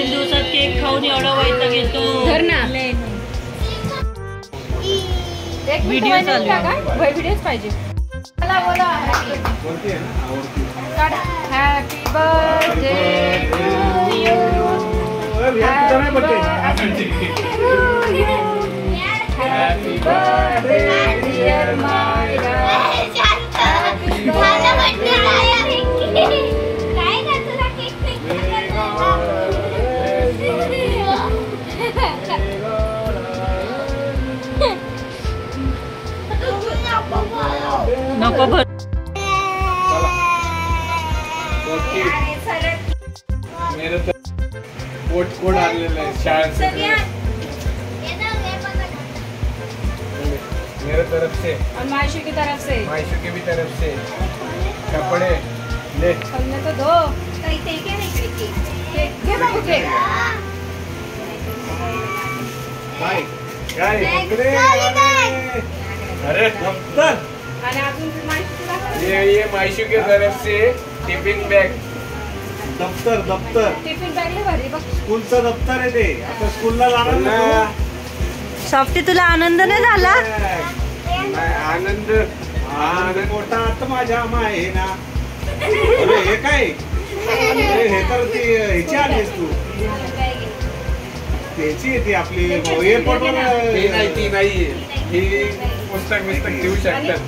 2-3 दिवसात केक खाऊन एवढा वैताग येतो. धर ना. व्हिडिओ चालू आहे. व्हिडिओच पाहिजे. चला बोला. Happy birthday to you. Happy birthday dear Myra. नको भर. कोड आलेला आहे शाळेत. मेरे तरफ से और मायशू की तरफ से. मायशू की भी तरफ से कपड़े ले. हमने तो दो. घे बाबू केक. काय कपड़े. अरे दफ्तर. आणि अजून मायशू ये मायशू की तरफ से टिफिन बैग. दफ्तर टिफिन बॅग ले भरी बघ. स्कूलचं दफ्तर आहे ते. आता स्कूलला जाणार ना. सॉफ्टी तुला आनंद नाही झाला. आनंद मोठा आता माझ्या आहे ना. अरे हे काय हे तर ह्याची आलीस तू. त्याची ती आपली एअरपोर्टवर. ती नाही ही पुस्तक घेऊ शकतात.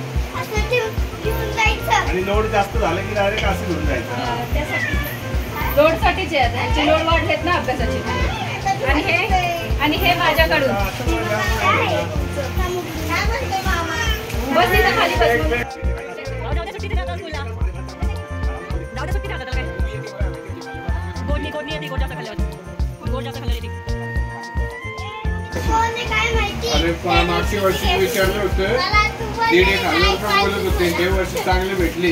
आणि लोड जास्त झालं की डायरेक्ट असं घेऊन जायचं. लोड साठीच आहे. त्यांची लोड वाढलेत ना अभ्यासाची. आणि हे माझ्याकडून. बस इथं खाली बस. अरे मागच्या वर्षी विचारलं होतं. 1,500 रुपये बोलत होते. ते वर्ष चांगले भेटले.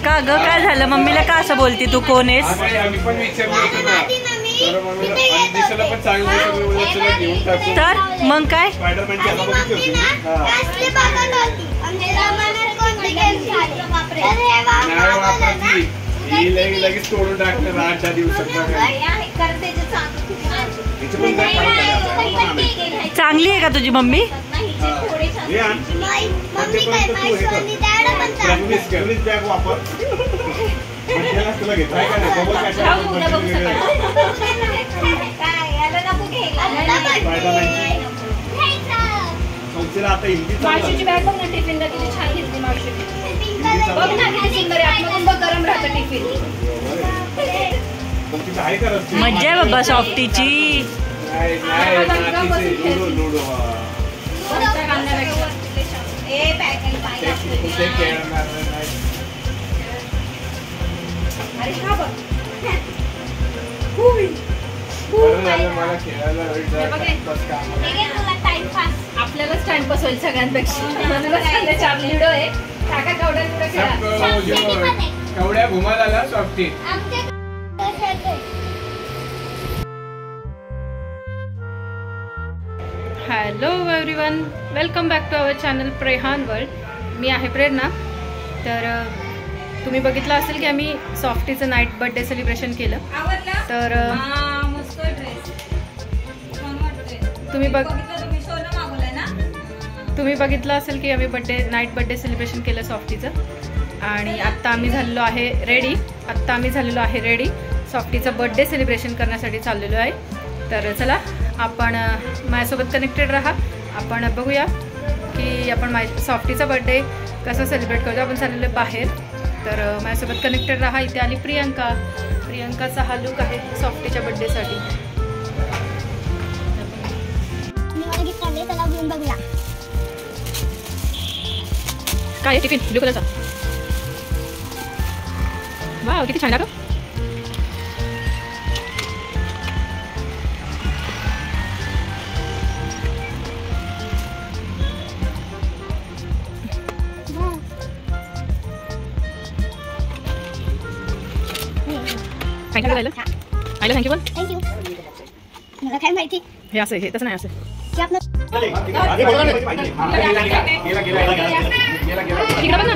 का ग काय झालं. मम्मीला का असं बोलती तू. कोण आहेस. आम्ही पण विचारलं होतं ना. दिसायला पण चांगलं घेऊन टाकतो. तर मग काय. लगेच तोडून टाकलं 8-10 दिवसात. चांगली आहे का तुझी मम्मी. बॅग वापर. आता हिंदी मावशीची बॅग बघ ना. टिफिनला किती छान घेतली मावशी. बघ ना किती सुंदर आहे. आतमधून बघ गरम राहतं टिफिन. मज्जा आहे बाबा सॉफ्टीची. आपल्यालाच टाइमपास होईल सगळ्यांपेक्षा. व्हिडिओ आहे. काका कवड्या घुमाला आला सॉफ्टी. Hello everyone. Welcome back to our channel प्रेहान वर्ल्ड. मी आहे प्रेरणा. तर तुम्ही बघितलं असेल की आम्ही सॉफ्टीचं नाईट बर्थडे सेलिब्रेशन केलं. तर तुम्ही बघितलं असेल की आम्ही नाईट बर्थडे सेलिब्रेशन केलं सॉफ्टीचं. आणि आत्ता आम्ही झालेलो आहे रेडी. सॉफ्टीचं बर्थडे सेलिब्रेशन करण्यासाठी चाललेलो आहे. तर चला आपण माझ्यासोबत कनेक्टेड राहा. आपण बघूया की आपण सॉफ्टीचा बर्थडे कसा सेलिब्रेट करतो. आपण चाललेलो आहे बाहेर. तर माझ्यासोबत कनेक्टेड राहा. इथे आली प्रियंकाचा हा लुक आहे सॉफ्टीच्या बर्थडेसाठी. काय टिफिन ब्लू कलरचा. वाव किती छान लागतो. थँक्यू आयला. थँक्यू बोल. थँक्यू. मला काय माहिती. हे असं हे तसं नाही असं. की आपलं तिकडं बघ ना.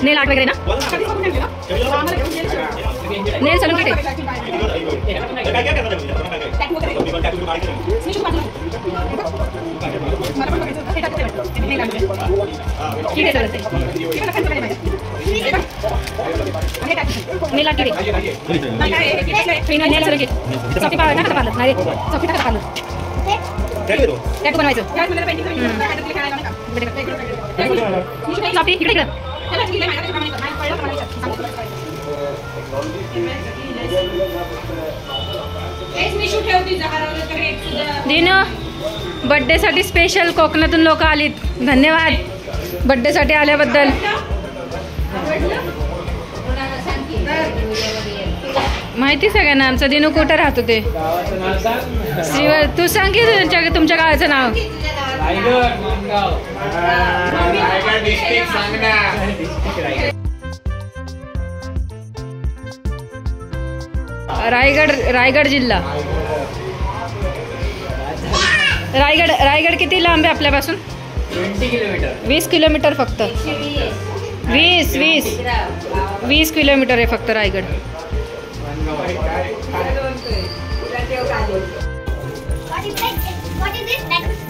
नेल आर्ट वगैरे ना. नेल सलून किट आहे. नेल आर्ट किट नेल सलून किट. सॉफ्टी पार्लर ना पार्लर नाही सॉफ्टी टाका पार्लर. टॅटू बनवायचं. सॉफ्टी इकडे इकडे. दिनू बर्थडे साठी स्पेशल कोकणातून लोक आलीत. धन्यवाद बर्थडे साठी आल्याबद्दल. माहिती सगळ्यांना आमचा दिनू कुठं राहतो ते. श्रीवर तू सांग की तुमच्या गावाचं नाव. रायगड जिल्हा. रायगड किती लांब आहे आपल्यापासून. 20 किलोमीटर फक्त. 20 किलोमीटर आहे फक्त रायगड.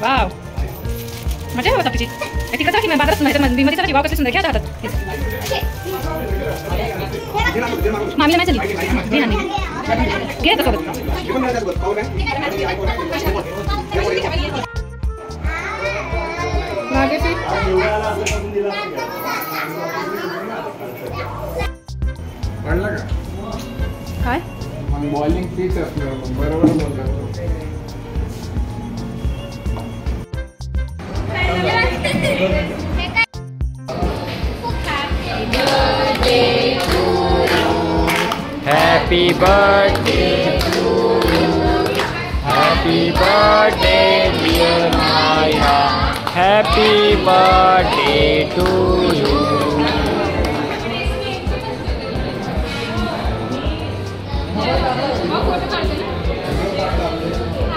वाव मजा होता तुझी. तिकडे की बाजारात नाही तर मध्ये चला की वाव कसे सुंदर घ्या हातात. मामीला नाही चली घे सोबत. काय बॉलिंग तीच असणार बरोबर बोलतो. Happy birthday to you. Happy birthday dear Maya. Happy birthday to you.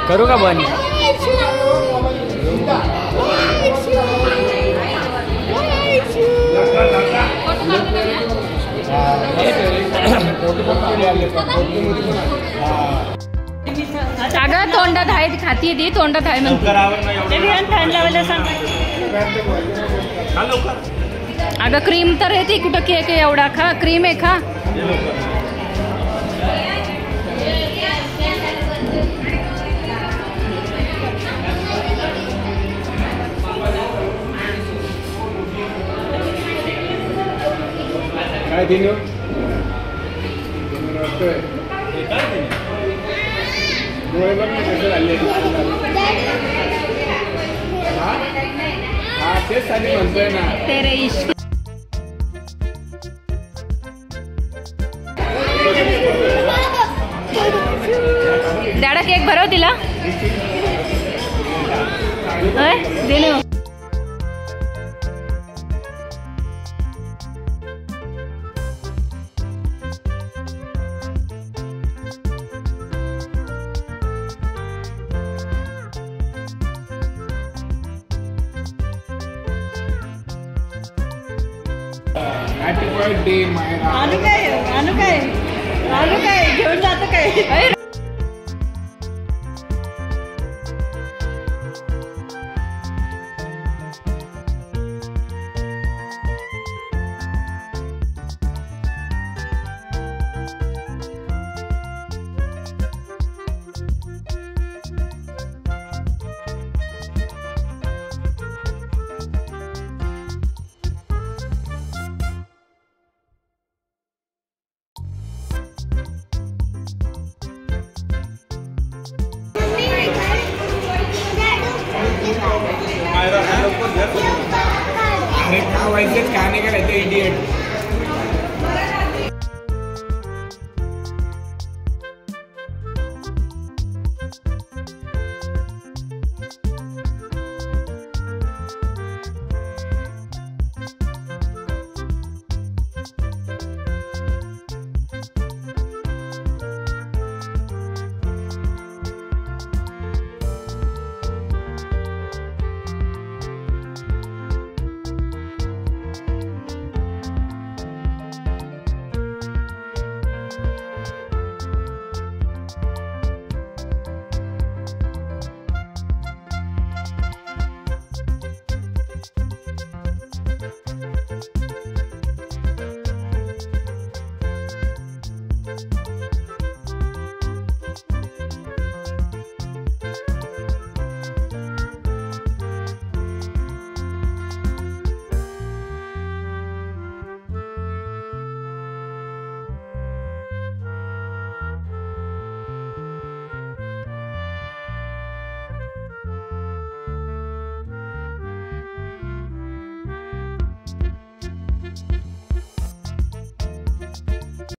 करू का बंद. अगं तोंडात आहे खाती ती तोंडात आहे म्हणते. अगं क्रीम तर आहे ती कुठं केक आहे एवढा. खा क्रीम आहे खा. काय दिनू डोळे बघ ना कसं झाले. हा तेच साठी म्हणतोय ना. तेरे इश्क. दाडा केक भरव तिला. Dinu happy birthday Myra. आणू काय घेऊन जातो काय. वैसे खाने का रहते इडियट